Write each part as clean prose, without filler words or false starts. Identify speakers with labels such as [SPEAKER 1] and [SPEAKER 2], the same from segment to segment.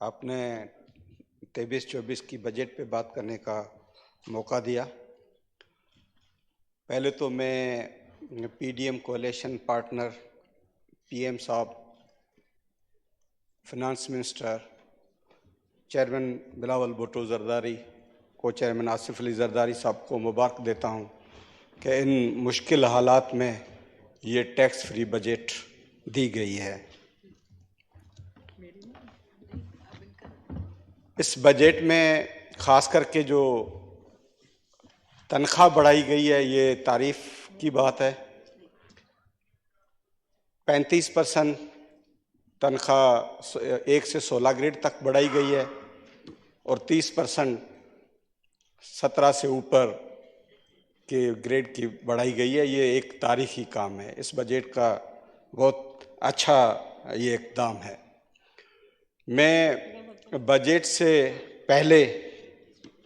[SPEAKER 1] आपने 23-24 की बजट पे बात करने का मौका दिया। पहले तो मैं पीडीएम कोalition पार्टनर पीएम साहब, finance minister, chairman Bilawal Bhutto Zardari, को चेयरमैन आसिफ अली जरदारी साहब को मुबारक देता हूं कि इन मुश्किल हालात में ये टैक्स फ्री बजट दी गई है। इस बजट में ख़ास करके जो तनख्वाह बढ़ाई गई है, ये तारीफ़ की बात है। 35% तनख्वाह 1 से 16 ग्रेड तक बढ़ाई गई है और 30% 17 से ऊपर के ग्रेड की बढ़ाई गई है। ये एक तारीख़ी काम है। इस बजट का बहुत अच्छा ये इक़दाम है। मैं बजट से पहले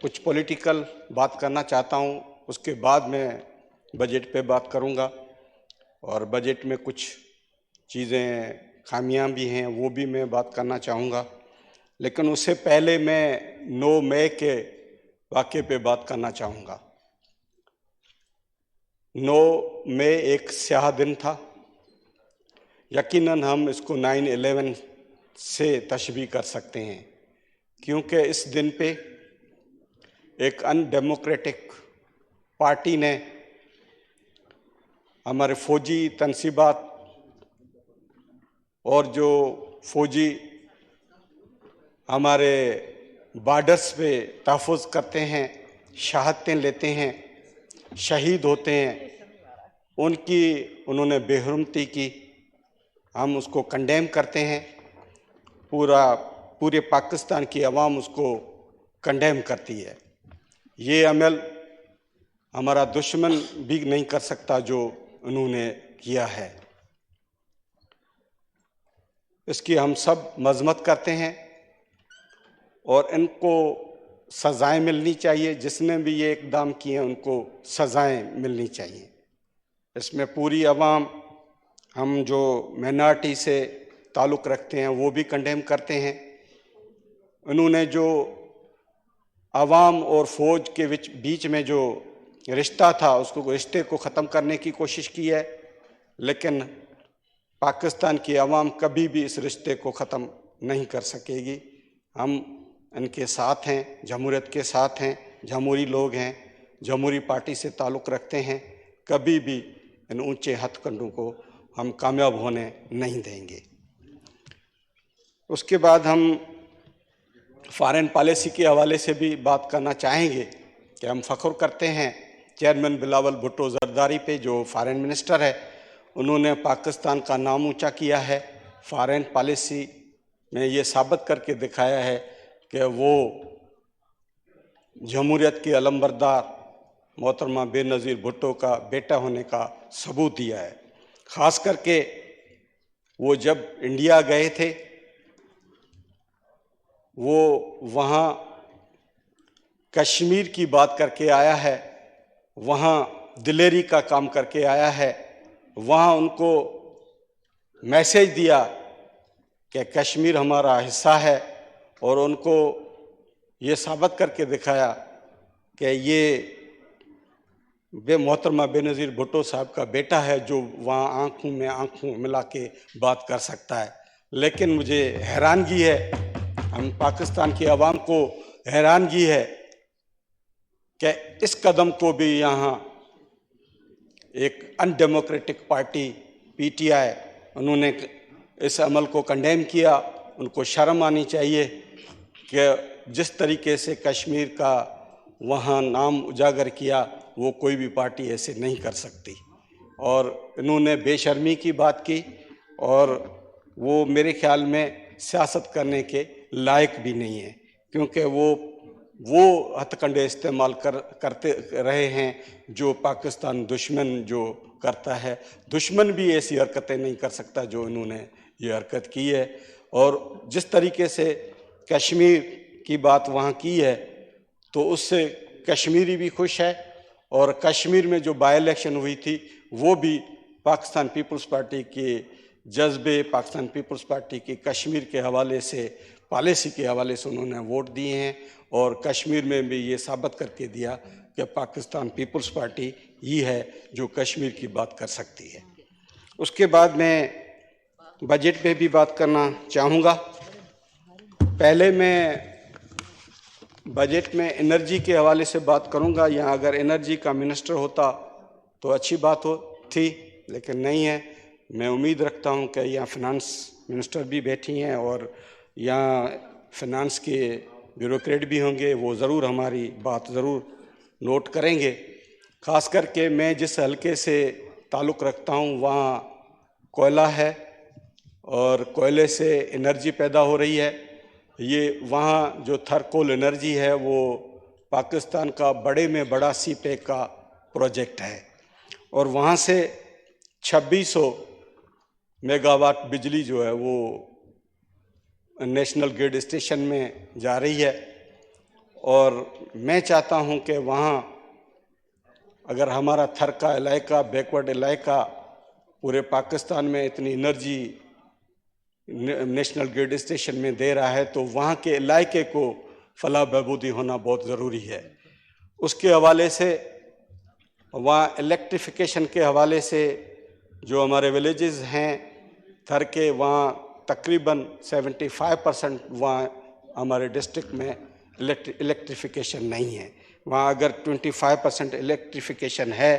[SPEAKER 1] कुछ पॉलिटिकल बात करना चाहता हूँ, उसके बाद मैं बजट पे बात करूँगा और बजट में कुछ चीज़ें खामियां भी हैं, वो भी मैं बात करना चाहूँगा। लेकिन उससे पहले मैं 9 मई के वाक़े पे बात करना चाहूँगा। 9 मई एक स्याह दिन था। यकीनन हम इसको 9/11 से तशबीह कर सकते हैं, क्योंकि इस दिन पे एक अनडेमोक्रेटिक पार्टी ने हमारे फौजी तनसीबात और जो फौजी हमारे बॉर्डर्स पे तहफ़्फ़ुज़ करते हैं, शहादतें लेते हैं, शहीद होते हैं, उनकी उन्होंने बेहुरमती की। हम उसको कंडेम करते हैं। पूरे पाकिस्तान की आवाम उसको कंडेम करती है। ये अमल हमारा दुश्मन भी नहीं कर सकता जो उन्होंने किया है। इसकी हम सब मज़म्मत करते हैं और इनको सज़ाएं मिलनी चाहिए। जिसने भी ये इक़दाम किए हैं उनको सज़ाएं मिलनी चाहिए। इसमें पूरी आवाम, हम जो माइनॉरिटी से ताल्लुक़ रखते हैं वो भी कंडेम करते हैं। उन्होंने जो आवाम और फ़ौज के बीच में जो रिश्ता था, उसको रिश्ते को ख़त्म करने की कोशिश की है, लेकिन पाकिस्तान की आवाम कभी भी इस रिश्ते को ख़त्म नहीं कर सकेगी। हम इनके साथ हैं, जमहूरियत के साथ हैं, जमहूरी लोग हैं, जमहूरी पार्टी से ताल्लुक़ रखते हैं। कभी भी इन ऊंचे हथकंडों को हम कामयाब होने नहीं देंगे। उसके बाद हम फ़ॉरेन पॉलिसी के हवाले से भी बात करना चाहेंगे कि हम फ़ख्र करते हैं चेयरमैन बिलावल भुट्टो जरदारी पे, जो फ़ॉरेन मिनिस्टर है। उन्होंने पाकिस्तान का नाम ऊंचा किया है। फ़ॉरेन पॉलिसी में ये साबित करके दिखाया है कि वो जमहूरियत के अलमबरदार मोहतरमा बेनज़ीर भुट्टो का बेटा होने का सबूत दिया है। ख़ास करके वो जब इंडिया गए थे, वो वहाँ कश्मीर की बात करके आया है, वहाँ दिलेरी का काम करके आया है। वहाँ उनको मैसेज दिया कि कश्मीर हमारा हिस्सा है और उनको ये साबित करके दिखाया कि ये मोहतरमा बेनज़ीर भुट्टो साहब का बेटा है, जो वहाँ आँखों में आँखों मिला के बात कर सकता है। लेकिन मुझे हैरानगी है, हम पाकिस्तान की आवाम को हैरानगी है कि इस कदम को भी यहाँ एक अनडेमोक्रेटिक पार्टी पीटीआई, उन्होंने इस अमल को कंडेम किया। उनको शर्म आनी चाहिए कि जिस तरीके से कश्मीर का वहाँ नाम उजागर किया, वो कोई भी पार्टी ऐसे नहीं कर सकती। और इन्होंने बेशर्मी की बात की और वो मेरे ख्याल में सियासत करने के लायक भी नहीं है, क्योंकि वो हथकंडे इस्तेमाल करते रहे हैं जो पाकिस्तान दुश्मन जो करता है। दुश्मन भी ऐसी हरकतें नहीं कर सकता जो इन्होंने ये हरकत की है। और जिस तरीके से कश्मीर की बात वहाँ की है, तो उससे कश्मीरी भी खुश है। और कश्मीर में जो बाई इलेक्शन हुई थी, वो भी पाकिस्तान पीपल्स पार्टी के जज्बे, पाकिस्तान पीपल्स पार्टी के कश्मीर के हवाले से पॉलिसी के हवाले से उन्होंने वोट दिए हैं और कश्मीर में भी ये साबित करके दिया कि पाकिस्तान पीपल्स पार्टी ही है जो कश्मीर की बात कर सकती है। उसके बाद मैं बजट पे भी बात करना चाहूँगा। पहले मैं बजट में एनर्जी के हवाले से बात करूँगा। यहाँ अगर एनर्जी का मिनिस्टर होता तो अच्छी बात हो थी, लेकिन नहीं है। मैं उम्मीद रखता हूँ कि यहाँ फिनांस मिनिस्टर भी बैठी हैं और यहाँ फिनांस के ब्यूरोक्रेट भी होंगे, वो ज़रूर हमारी बात ज़रूर नोट करेंगे। ख़ास करके मैं जिस हलके से ताल्लुक़ रखता हूँ वहाँ कोयला है और कोयले से एनर्जी पैदा हो रही है। ये वहाँ जो थर कोल एनर्जी है वो पाकिस्तान का बड़े में बड़ा सीपेक का प्रोजेक्ट है और वहाँ से 2600 मेगावाट बिजली जो है वो नेशनल ग्रिड स्टेशन में जा रही है। और मैं चाहता हूँ कि वहाँ अगर हमारा थर का इलाका, बैकवर्ड इलाका पूरे पाकिस्तान में इतनी एनर्जी नेशनल ग्रिड स्टेशन में दे रहा है तो वहाँ के इलाके को फलाह बहबूदी होना बहुत ज़रूरी है। उसके हवाले से वहाँ इलेक्ट्रिफिकेशन के हवाले से जो हमारे विलेजेस हैं थर के, वहाँ तकरीबन 75% वहाँ हमारे डिस्ट्रिक्ट में इलेक्ट्रिफिकेशन नहीं है। वहाँ अगर 25% इलेक्ट्रिफिकेशन है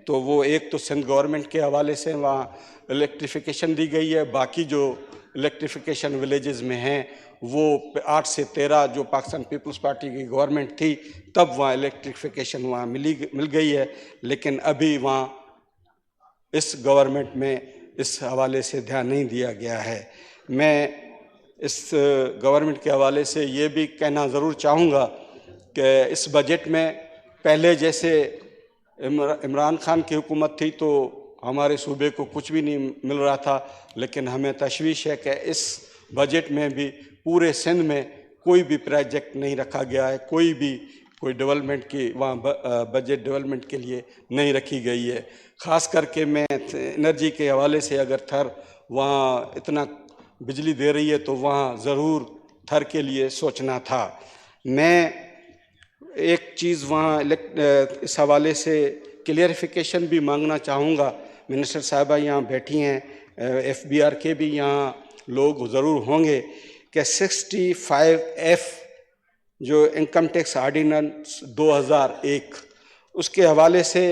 [SPEAKER 1] तो वो एक तो सिंध गवर्नमेंट के हवाले से वहाँ इलेक्ट्रिफिकेशन दी गई है, बाकी जो इलेक्ट्रिफिकेशन विलेजेस में हैं वो 8 से 13 जो पाकिस्तान पीपल्स पार्टी की गवर्नमेंट थी तब वहाँ इलेक्ट्रिफिकेशन वहाँ मिल गई है, लेकिन अभी वहाँ इस गवर्नमेंट में इस हवाले से ध्यान नहीं दिया गया है। मैं इस गवर्नमेंट के हवाले से ये भी कहना ज़रूर चाहूँगा कि इस बजट में पहले जैसे इमरान खान की हुकूमत थी तो हमारे सूबे को कुछ भी नहीं मिल रहा था, लेकिन हमें तशवीश है कि इस बजट में भी पूरे सिंध में कोई भी प्रोजेक्ट नहीं रखा गया है, कोई डेवलपमेंट की वहाँ बजट डेवलपमेंट के लिए नहीं रखी गई है। ख़ास करके मैं एनर्जी के हवाले से अगर थर वहाँ इतना बिजली दे रही है तो वहाँ ज़रूर थर के लिए सोचना था। मैं एक चीज़ वहाँ इस हवाले से क्लियरिफिकेशन भी मांगना चाहूँगा। मिनिस्टर साहिबा यहाँ बैठी हैं, FBR के भी यहाँ लोग ज़रूर होंगे कि 65F जो इनकम टैक्स ऑर्डिनेंस 2001 उसके हवाले से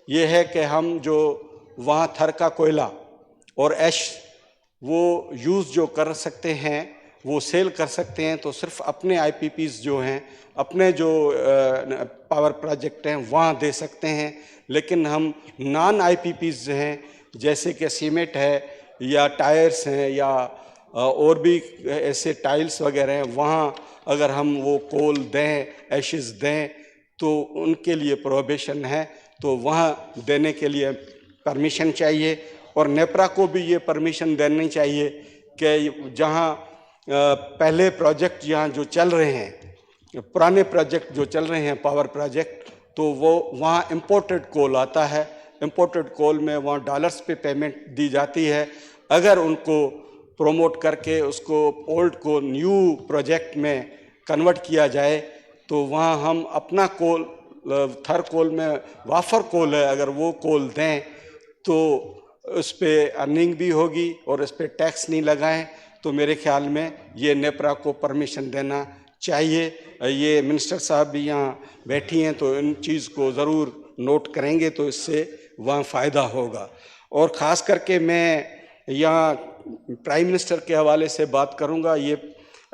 [SPEAKER 1] ये है कि हम जो वहाँ थर का कोयला और ऐश वो यूज़ जो कर सकते हैं वो सेल कर सकते हैं, तो सिर्फ अपने IPPs जो हैं, अपने जो पावर प्रोजेक्ट हैं वहाँ दे सकते हैं। लेकिन हम नॉन IPPs हैं जैसे कि सीमेंट है या टायर्स हैं या और भी ऐसे टाइल्स वगैरह हैं, वहाँ अगर हम वो कोल दें, एशेस दें तो उनके लिए प्रोहिबिशन है, तो वहाँ देने के लिए परमिशन चाहिए। और नेपरा को भी ये परमिशन देनी चाहिए कि जहाँ पहले प्रोजेक्ट यहाँ जो चल रहे हैं, पुराने प्रोजेक्ट जो चल रहे हैं पावर प्रोजेक्ट, तो वो वहाँ इम्पोर्टेड कोल आता है। इम्पोर्टेड कोल में वहाँ डॉलर्स पे पेमेंट दी जाती है। अगर उनको प्रोमोट करके उसको ओल्ड को न्यू प्रोजेक्ट में कन्वर्ट किया जाए तो वहाँ हम अपना कोल, थर कोल में वाफर कोल है, अगर वो कोल दें तो उस पर अर्निंग भी होगी और इस पर टैक्स नहीं लगाएं, तो मेरे ख्याल में ये नेपरा को परमिशन देना चाहिए। ये मिनिस्टर साहब भी यहाँ बैठी हैं तो इन चीज़ को ज़रूर नोट करेंगे तो इससे वहाँ फ़ायदा होगा। और ख़ास करके मैं यहाँ प्राइम मिनिस्टर के हवाले से बात करूँगा। ये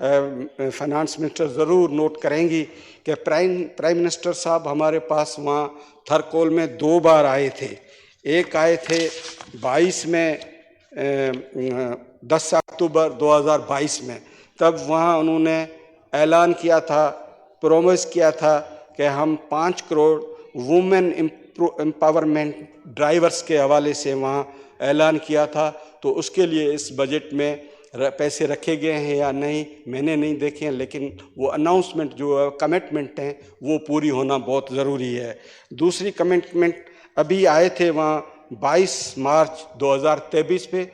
[SPEAKER 1] फाइनेंस मिनिस्टर ज़रूर नोट करेंगी कि प्राइम मिनिस्टर साहब हमारे पास वहाँ थरकोल में 2 बार आए थे। एक आए थे 22 में 10 अक्टूबर 2022 में, तब वहाँ उन्होंने ऐलान किया था, प्रोमिस किया था कि हम 5 करोड़ वुमेन एम्पावरमेंट ड्राइवर्स के हवाले से वहाँ ऐलान किया था। तो उसके लिए इस बजट में पैसे रखे गए हैं या नहीं मैंने नहीं देखे हैं, लेकिन वो अनाउंसमेंट जो कमिटमेंट हैं वो पूरी होना बहुत ज़रूरी है। दूसरी कमिटमेंट अभी आए थे वहाँ 22 मार्च 2023 पे,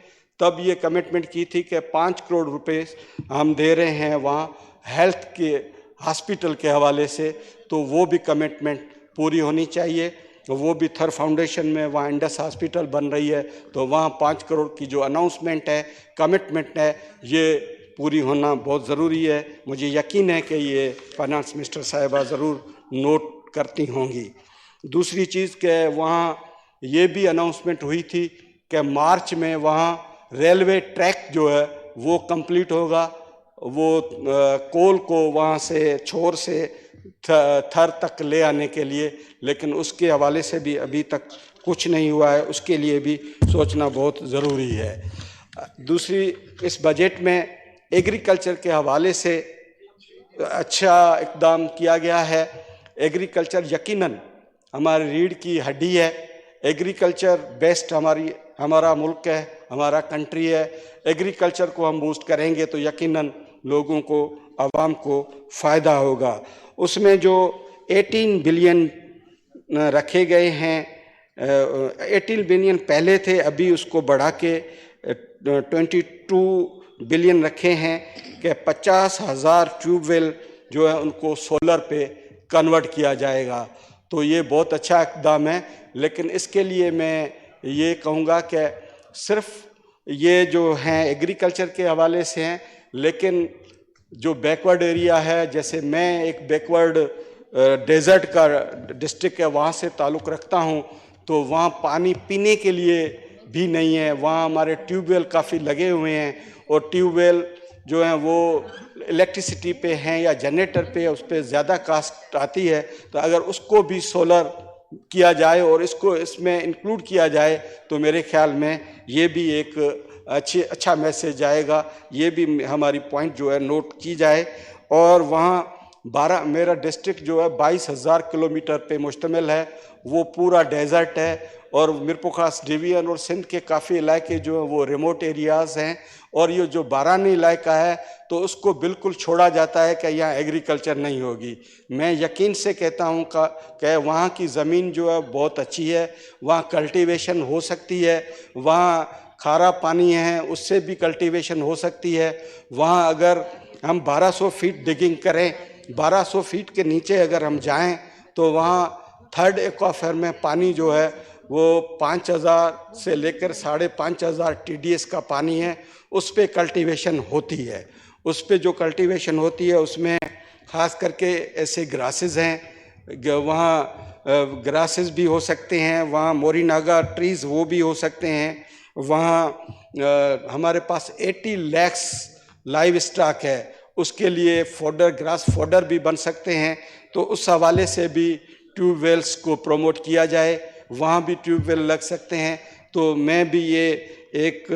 [SPEAKER 1] तब ये कमिटमेंट की थी कि 5 करोड़ रुपए हम दे रहे हैं वहाँ हेल्थ के हॉस्पिटल के हवाले से, तो वो भी कमिटमेंट पूरी होनी चाहिए। वो भी थर फाउंडेशन में वहाँ इंडस हॉस्पिटल बन रही है, तो वहाँ 5 करोड़ की जो अनाउंसमेंट है, कमिटमेंट है, ये पूरी होना बहुत ज़रूरी है। मुझे यकीन है कि ये फाइनेंस मिनिस्टर साहिबा ज़रूर नोट करती होंगी। दूसरी चीज़ कि वहाँ ये भी अनाउंसमेंट हुई थी कि मार्च में वहाँ रेलवे ट्रैक जो है वो कंप्लीट होगा। वो कोल को वहाँ से छोर से थर तक ले आने के लिए, लेकिन उसके हवाले से भी अभी तक कुछ नहीं हुआ है, उसके लिए भी सोचना बहुत ज़रूरी है। दूसरी, इस बजट में एग्रीकल्चर के हवाले से अच्छा इक़दाम किया गया है। एग्रीकल्चर यकीनन हमारी रीढ़ की हड्डी है। एग्रीकल्चर बेस्ड हमारा मुल्क है, हमारा कंट्री है। एग्रीकल्चर को हम बूस्ट करेंगे तो यकीनन लोगों को, आवाम को फ़ायदा होगा। उसमें जो 18 बिलियन रखे गए हैं, 18 बिलियन पहले थे, अभी उसको बढ़ा के 22 बिलियन रखे हैं कि 50,000 ट्यूबवेल जो है उनको सोलर पे कन्वर्ट किया जाएगा। तो ये बहुत अच्छा इक़दाम है, लेकिन इसके लिए मैं ये कहूँगा कि सिर्फ ये जो हैं एग्रीकल्चर के हवाले से हैं, लेकिन जो बैकवर्ड एरिया है, जैसे मैं एक बैकवर्ड डेजर्ट का डिस्ट्रिक्ट है, वहाँ से ताल्लुक़ रखता हूँ, तो वहाँ पानी पीने के लिए भी नहीं है। वहाँ हमारे ट्यूबवेल काफ़ी लगे हुए हैं, और ट्यूबवेल जो हैं वो इलेक्ट्रिसिटी पे हैं या जनरेटर पे, उस पर ज़्यादा कास्ट आती है। तो अगर उसको भी सोलर किया जाए और इसको इसमें इंक्लूड किया जाए तो मेरे ख्याल में ये भी एक अच्छा मैसेज आएगा। ये भी हमारी पॉइंट जो है नोट की जाए। और वहाँ मेरा डिस्ट्रिक्ट जो है 22,000 किलोमीटर पे मुश्तमिल है, वो पूरा डेजर्ट है, और मिरपुखास डिवीजन और सिंध के काफ़ी इलाके जो हैं वो रिमोट एरियाज़ हैं, और ये जो बारानी इलाका है तो उसको बिल्कुल छोड़ा जाता है कि यहाँ एग्रीकल्चर नहीं होगी। मैं यकीन से कहता हूँ कि वहाँ की ज़मीन जो है बहुत अच्छी है, वहाँ कल्टीवेशन हो सकती है, वहाँ खारा पानी है उससे भी कल्टीवेशन हो सकती है। वहाँ अगर हम 1200 फीट डिगिंग करें, 1200 फीट के नीचे अगर हम जाएं तो वहाँ थर्ड एक्वाफर में पानी जो है वो 5,000 से लेकर 5,500 TDS का पानी है, उस पे कल्टीवेशन होती है। उस पे जो कल्टीवेशन होती है उसमें ख़ास करके ऐसे ग्रासेस हैं, वहाँ ग्रासेस भी हो सकते हैं, वहाँ मोरिनागा ट्रीज़ वो भी हो सकते हैं। वहाँ हमारे पास 80 लाख लाइव स्टॉक है, उसके लिए फोडर, ग्रास फोडर भी बन सकते हैं। तो उस हवाले से भी ट्यूबवेल्स को प्रमोट किया जाए, वहाँ भी ट्यूबवेल लग सकते हैं। तो मैं भी ये एक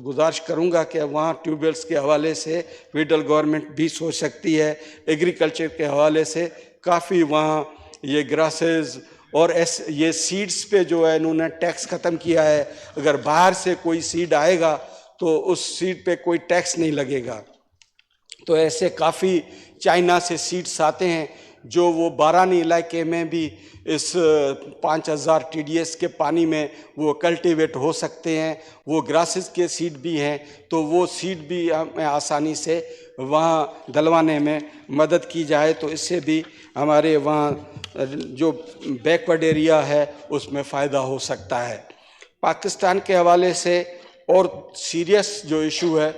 [SPEAKER 1] गुजारिश करूँगा कि वहाँ ट्यूबवेल्स के हवाले से फेडरल गवर्नमेंट भी सोच सकती है। एग्रीकल्चर के हवाले से काफ़ी वहाँ ये ग्रासेस और ये सीड्स पे जो है इन्होंने टैक्स ख़त्म किया है। अगर बाहर से कोई सीड आएगा तो उस सीड पे कोई टैक्स नहीं लगेगा। तो ऐसे काफ़ी चाइना से सीड्स आते हैं जो वो बारानी इलाके में भी इस 5,000 TDS के पानी में वो कल्टीवेट हो सकते हैं। वो ग्रासेस के सीड भी हैं, तो वो सीड भी हमें आसानी से वहाँ डलवाने में मदद की जाए, तो इससे भी हमारे वहाँ जो बैकवर्ड एरिया है उसमें फ़ायदा हो सकता है। पाकिस्तान के हवाले से और सीरियस जो इशू है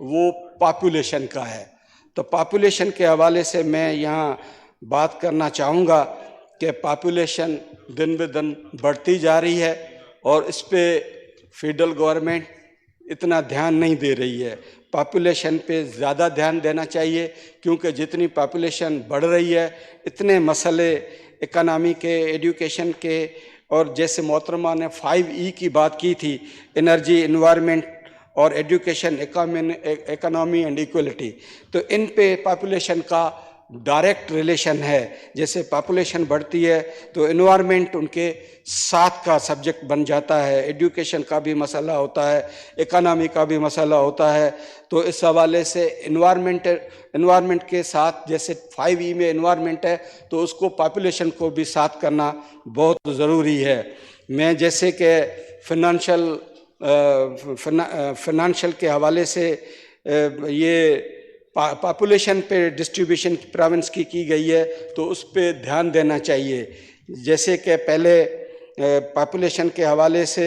[SPEAKER 1] वो पॉपुलेशन का है। तो पॉपुलेशन के हवाले से मैं यहाँ बात करना चाहूँगा कि पॉपुलेशन दिन ब दिन बढ़ती जा रही है और इस पे फेडरल गवर्नमेंट इतना ध्यान नहीं दे रही है। पॉपुलेशन पे ज़्यादा ध्यान देना चाहिए, क्योंकि जितनी पॉपुलेशन बढ़ रही है इतने मसले इकनॉमी के, एजुकेशन के, और जैसे मोहतरमा ने 5E की बात की थी, एनर्जी, एनवायरनमेंट और एजुकेशन, इकोनॉमी एंड इक्वलिटी, तो इन पे पॉपुलेशन का डायरेक्ट रिलेशन है। जैसे पॉपुलेशन बढ़ती है तो एनवायरनमेंट उनके साथ का सब्जेक्ट बन जाता है, एजुकेशन का भी मसला होता है, इकोनॉमी का भी मसला होता है। तो इस हवाले से एनवायरनमेंट के साथ, जैसे 5E में एनवायरनमेंट है तो उसको पॉपुलेशन को भी साथ करना बहुत ज़रूरी है। मैं जैसे कि फिनंशियल फाइनेंशियल के हवाले से ये पॉपुलेशन पे डिस्ट्रीब्यूशन प्रोविंस की गई है, तो उस पे ध्यान देना चाहिए। जैसे कि पहले पॉपुलेशन के हवाले से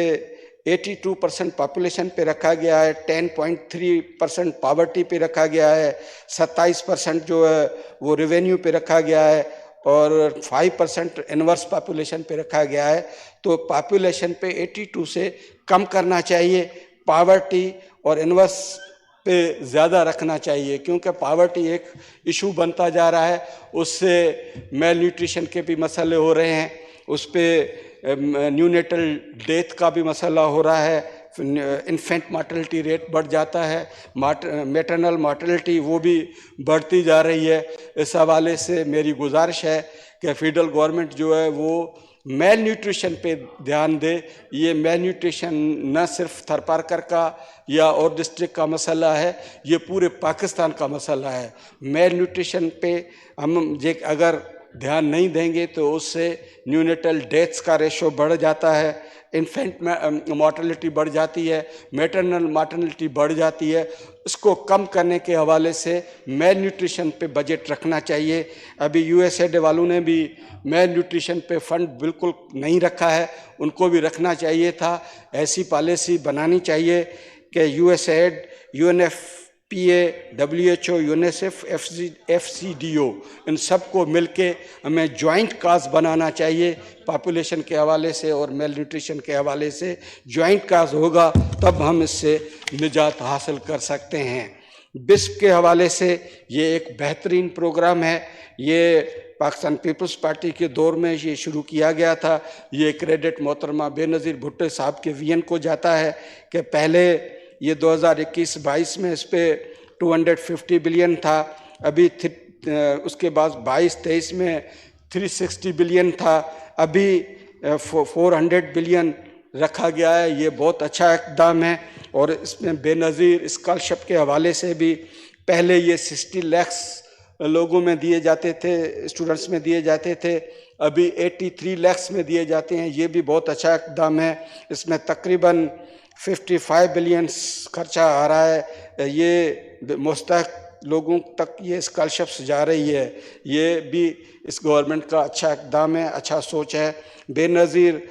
[SPEAKER 1] 82% पॉपुलेशन पे रखा गया है, 10.3% पॉवर्टी पे रखा गया है, 27% जो है वो रेवेन्यू पे रखा गया है और 5% इनवर्स पॉपुलेशन पे रखा गया है। तो पॉपुलेशन पे 82 से कम करना चाहिए, पॉवर्टी और इनवर्स पे ज़्यादा रखना चाहिए, क्योंकि पॉवर्टी एक इशू बनता जा रहा है, उससे मेल न्यूट्रिशन के भी मसले हो रहे हैं, उस पर न्यूनेटल डेथ का भी मसला हो रहा है, इन्फेंट मार्टलिटी रेट बढ़ जाता है, मैटरनल मार्टलिटी वो भी बढ़ती जा रही है। इस हवाले से मेरी गुजारिश है कि फेडरल गवर्नमेंट जो है वो मेल न्यूट्रिशन पे ध्यान दे। ये मेल न्यूट्रिशन न सिर्फ थरपारकर का या और डिस्ट्रिक्ट का मसला है, ये पूरे पाकिस्तान का मसला है। मेल न्यूट्रिशन पे हम अगर ध्यान नहीं देंगे तो उससे न्यूनेटल डेथ्स का रेशो बढ़ जाता है, इन्फेंट मॉर्टलिटी बढ़ जाती है, मैटरनल मॉर्टलिटी बढ़ जाती है। इसको कम करने के हवाले से मेल न्यूट्रिशन पे बजट रखना चाहिए। अभी यूएसएड वालों ने भी मेल न्यूट्रिशन पे फंड बिल्कुल नहीं रखा है, उनको भी रखना चाहिए था। ऐसी पॉलिसी बनानी चाहिए कि USAID, UNFPA, WHO, UNICEF, FCDO इन सब को मिलके हमें जॉइंट काज बनाना चाहिए। पॉपुलेशन के हवाले से और मेल न्यूट्रिशन के हवाले से जॉइंट काज होगा, तब हम इससे निजात हासिल कर सकते हैं। बिस्प के हवाले से ये एक बेहतरीन प्रोग्राम है। ये पाकिस्तान पीपल्स पार्टी के दौर में ये शुरू किया गया था। ये क्रेडिट मोहतरमा बेनज़ीर भुट्टो साहब के विजन को जाता है कि पहले ये 2021-22 में इस पर 250 बिलियन था, अभी उसके बाद 22-23 में 360 बिलियन था, अभी 400 बिलियन रखा गया है। ये बहुत अच्छा इक़दाम है और इसमें बेनज़ीर स्कॉलरशिप के हवाले से भी पहले ये 60 लाख लोगों में दिए जाते थे, स्टूडेंट्स में दिए जाते थे, अभी 83 लाख में दिए जाते हैं। ये भी बहुत अच्छा इक़दाम है। इसमें तकरीबन 55 बिलियन खर्चा आ रहा है। ये मुस्तहक लोगों तक ये स्कॉलरशिप्स जा रही है। ये भी इस गवर्नमेंट का अच्छा इक़दाम है, अच्छा सोच है। बेनज़ीर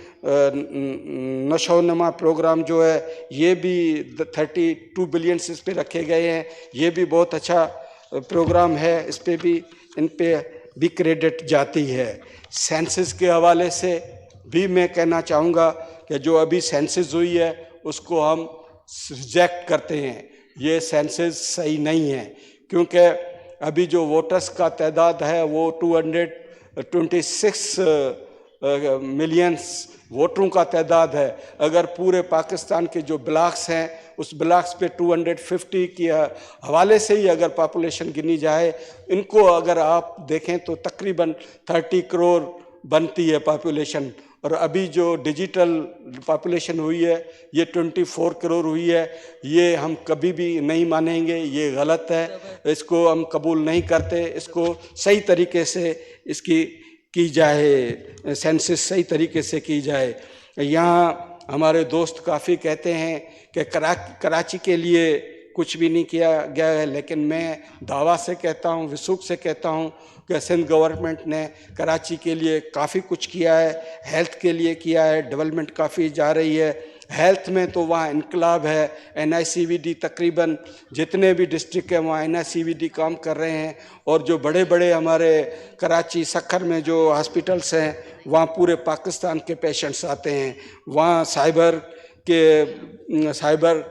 [SPEAKER 1] नशोनमा प्रोग्राम जो है ये भी 32 बिलियन इस पे रखे गए हैं। ये भी बहुत अच्छा प्रोग्राम है, इस पे भी इन पे भी क्रेडिट जाती है। सेंसस के हवाले से भी मैं कहना चाहूँगा कि जो अभी सेंसस हुई है उसको हम रिजेक्ट करते हैं। ये सेंसस सही नहीं है, क्योंकि अभी जो वोटर्स का तादाद है वो 226 मिलियंस वोटरों का तादाद है। अगर पूरे पाकिस्तान के जो ब्लॉक्स हैं उस ब्लॉक्स पे 250 के हवाले से ही अगर पॉपुलेशन गिनी जाए, इनको अगर आप देखें तो तकरीबन 30 करोड़ बनती है पॉपुलेशन। और अभी जो डिजिटल पॉपुलेशन हुई है ये 24 करोड़ हुई है। ये हम कभी भी नहीं मानेंगे, ये गलत है, इसको हम कबूल नहीं करते। इसको सही तरीके से इसकी की जाए, सेंसस सही तरीके से की जाए। यहाँ हमारे दोस्त काफ़ी कहते हैं कि कराची के लिए कुछ भी नहीं किया गया है, लेकिन मैं दावा से कहता हूँ, विसूख से कहता हूँ कि सिंध गवर्नमेंट ने कराची के लिए काफ़ी कुछ किया है, हेल्थ के लिए किया है, डेवलपमेंट काफ़ी जा रही है। हेल्थ में तो वहाँ इनकलाब है। NICVD तकरीबन जितने भी डिस्ट्रिक्ट हैं वहाँ NICVD काम कर रहे हैं। और जो बड़े बड़े हमारे कराची सक्खर में जो हॉस्पिटल्स हैं वहाँ पूरे पाकिस्तान के पेशेंट्स आते हैं। वहाँ साइबर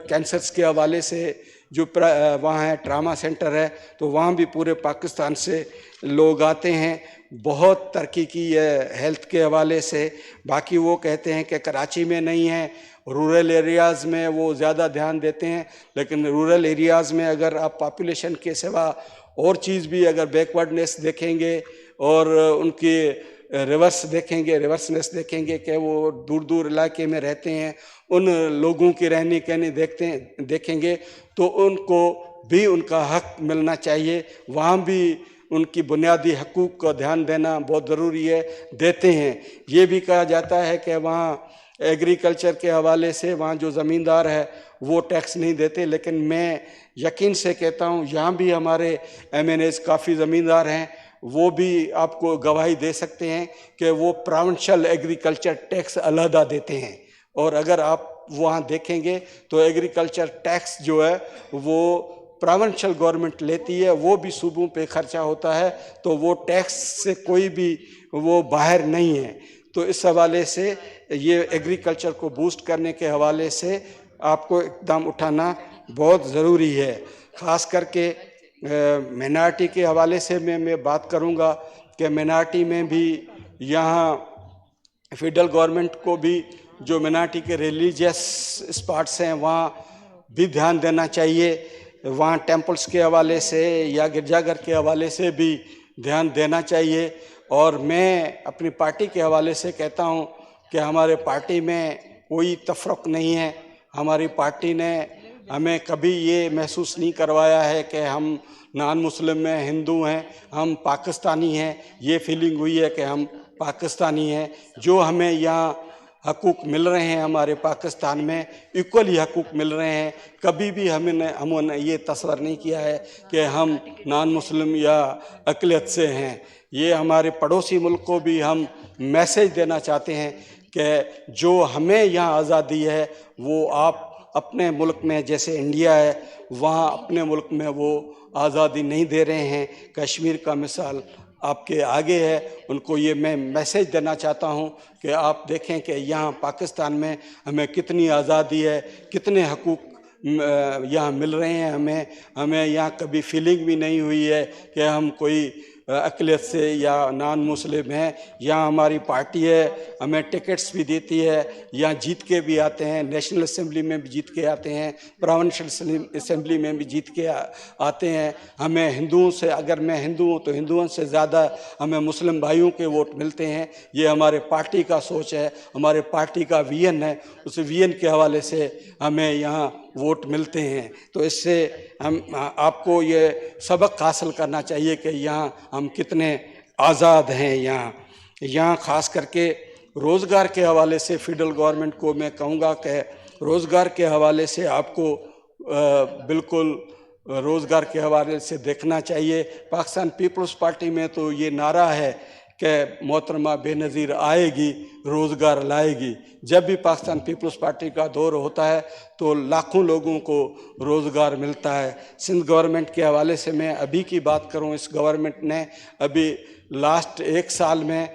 [SPEAKER 1] कैंसर्स के हवाले से जो वहाँ है ट्रामा सेंटर है, तो वहाँ भी पूरे पाकिस्तान से लोग आते हैं। बहुत तरक्की की है हेल्थ के हवाले से। बाकी वो कहते हैं कि कराची में नहीं है, रूरल एरियाज़ में वो ज़्यादा ध्यान देते हैं। लेकिन रूरल एरियाज़ में अगर आप पॉपुलेशन के सिवा और चीज़ भी अगर बैकवर्डनेस देखेंगे और उनकी रिवर्सनेस देखेंगे कि वो दूर दूर इलाके में रहते हैं, उन लोगों की रहने कहने देखेंगे तो उनको भी उनका हक मिलना चाहिए। वहाँ भी उनकी बुनियादी हकूक़ का ध्यान देना बहुत ज़रूरी है, देते हैं। ये भी कहा जाता है कि वहाँ एग्रीकल्चर के हवाले से वहाँ जो ज़मींदार है वो टैक्स नहीं देते, लेकिन मैं यकीन से कहता हूँ यहाँ भी हमारे MNAs काफ़ी ज़मींदार हैं, वो भी आपको गवाही दे सकते हैं कि वो प्रोविंशियल एग्रीकल्चर टैक्स अलहदा देते हैं। और अगर आप वहाँ देखेंगे तो एग्रीकल्चर टैक्स जो है वो प्रोविंशियल गवर्नमेंट लेती है, वो भी सूबों पे खर्चा होता है, तो वो टैक्स से कोई भी वो बाहर नहीं है। तो इस हवाले से ये एग्रीकल्चर को बूस्ट करने के हवाले से आपको इक़दाम उठाना बहुत ज़रूरी है। ख़ास करके माइनॉरिटी के हवाले से मैं बात करूँगा कि माइनॉरिटी में भी यहाँ फेडरल गवर्नमेंट को भी जो माइनॉरिटी के रिलीजियस स्पॉट्स हैं वहाँ भी ध्यान देना चाहिए, वहाँ टेम्पल्स के हवाले से या गिरजाघर के हवाले से भी ध्यान देना चाहिए। और मैं अपनी पार्टी के हवाले से कहता हूँ कि हमारे पार्टी में कोई तफरक नहीं है। हमारी पार्टी ने हमें कभी ये महसूस नहीं करवाया है कि हम नॉन मुस्लिम में हिंदू हैं, हम पाकिस्तानी हैं। ये फीलिंग हुई है कि हम पाकिस्तानी हैं। जो हमें यहाँ हकूक़ मिल रहे हैं हमारे पाकिस्तान में, इक्वली हकूक़ मिल रहे हैं। कभी भी हमने ये तस्वर नहीं किया है कि हम नॉन मुस्लिम या अक़लियत से हैं। ये हमारे पड़ोसी मुल्क को भी हम मैसेज देना चाहते हैं कि जो हमें यहाँ आज़ादी है वो आप अपने मुल्क में, जैसे इंडिया है वहाँ अपने मुल्क में वो आज़ादी नहीं दे रहे हैं। कश्मीर का मिसाल आपके आगे है। उनको ये मैं मैसेज देना चाहता हूँ कि आप देखें कि यहाँ पाकिस्तान में हमें कितनी आज़ादी है, कितने हकूक़ यहाँ मिल रहे हैं हमें यहाँ कभी फीलिंग भी नहीं हुई है कि हम कोई अक़लियत से या नॉन मुस्लिम हैं। यहाँ हमारी पार्टी है, हमें टिकट्स भी देती है, यहाँ जीत के भी आते हैं, नेशनल असेंबली में भी जीत के आते हैं, प्रोविंशियल असेंबली में भी जीत के आते हैं। हमें हिंदुओं से, अगर मैं हिंदू हूँ तो हिंदुओं से ज़्यादा हमें मुस्लिम भाइयों के वोट मिलते हैं। ये हमारे पार्टी का सोच है, हमारे पार्टी का विजन है, उस विजन के हवाले से हमें यहाँ वोट मिलते हैं। तो इससे हम आपको ये सबक हासिल करना चाहिए कि यहाँ हम कितने आज़ाद हैं। यहाँ ख़ास करके रोज़गार के हवाले से फेडरल गवर्नमेंट को मैं कहूँगा कि रोज़गार के हवाले से आपको बिल्कुल रोज़गार के हवाले से देखना चाहिए। पाकिस्तान पीपल्स पार्टी में तो ये नारा है कि मोहतरमा बेनज़ीर आएगी, रोज़गार लाएगी। जब भी पाकिस्तान पीपल्स पार्टी का दौर होता है तो लाखों लोगों को रोज़गार मिलता है। सिंध गवर्नमेंट के हवाले से मैं अभी की बात करूं, इस गवर्नमेंट ने अभी लास्ट 1 साल में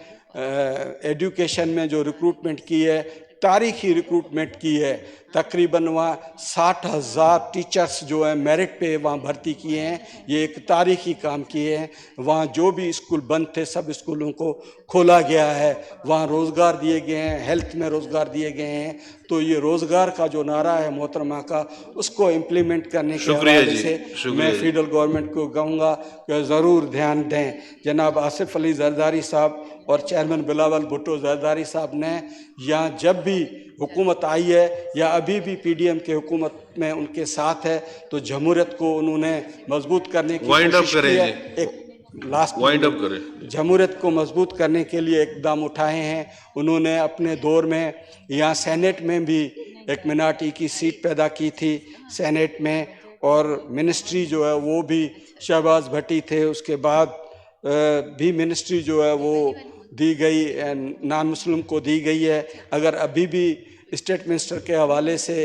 [SPEAKER 1] एजुकेशन में जो रिक्रूटमेंट की है, तारीखी रिक्रूटमेंट की है। तकरीबन वहाँ 60,000 टीचर्स जो हैं मेरिट पे वहाँ भर्ती किए हैं। ये एक तारीखी काम किए हैं। वहाँ जो भी स्कूल बंद थे सब स्कूलों को खोला गया है, वहाँ रोज़गार दिए गए हैं, हेल्थ में रोज़गार दिए गए हैं। तो ये रोज़गार का जो नारा है मोहतरमा का, उसको इम्प्लीमेंट करने के हवाले से मैं फेडरल गवर्नमेंट को कहूँगा कि ज़रूर ध्यान दें। जनाब आसिफ अली जरदारी साहब और चेयरमैन बिलावल भुट्टो जरदारी साहब ने यहाँ जब भी हुकूमत आई है या अभी भी PDM के हुकूमत में उनके साथ है, तो जमहूरियत को उन्होंने मजबूत करने की कोशिश की है। एक लास्ट वाइंड अप करें, जमहूरियत को मजबूत करने के लिए इक़दाम उठाए हैं उन्होंने। अपने दौर में यहाँ सेनेट में भी एक मिनार्टी की सीट पैदा की थी सेनेट में, और मिनिस्ट्री जो है वो भी शहबाज भट्टी थे। उसके बाद भी मिनिस्ट्री जो है वो दी गई नॉन मुस्लिम को दी गई है। अगर अभी भी स्टेट मिनिस्टर के हवाले से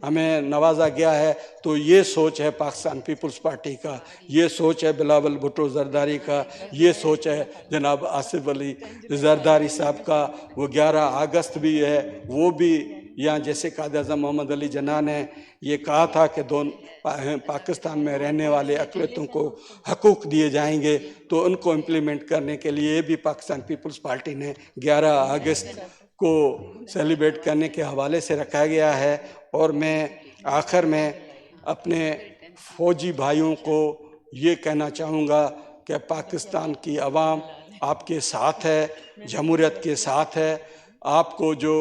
[SPEAKER 1] हमें नवाजा गया है तो ये सोच है पाकिस्तान पीपल्स पार्टी का, ये सोच है बिलावल भुट्टो जरदारी का, ये सोच है जनाब आसिफ अली जरदारी साहब का। वो 11 अगस्त भी है, वो भी यहाँ जैसे कायद आज़म मोहम्मद अली जिन्ना ने ये कहा था कि पाकिस्तान में रहने वाले अक़लियतों को हकूक़ दिए जाएंगे, तो उनको इम्प्लीमेंट करने के लिए भी पाकिस्तान पीपल्स पार्टी ने 11 अगस्त को सेलिब्रेट करने के हवाले से रखा गया है। और मैं आखिर में अपने फ़ौजी भाइयों को ये कहना चाहूँगा कि पाकिस्तान की आवाम आपके साथ है, जमहूरियत के साथ है। आपको जो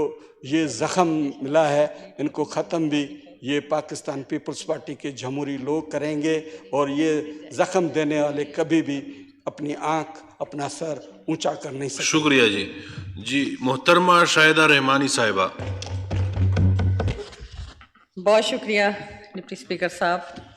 [SPEAKER 1] ये ज़ख़म मिला है इनको ख़त्म भी ये पाकिस्तान पीपल्स पार्टी के जमहूरी लोग करेंगे, और ये ज़ख़म देने वाले कभी भी अपनी आँख, अपना सर ऊंचा कर नहीं सकते।
[SPEAKER 2] शुक्रिया जी। मोहतरमा शाहिदा रहमानी साहिबा। बहुत शुक्रिया डिप्टी स्पीकर साहब।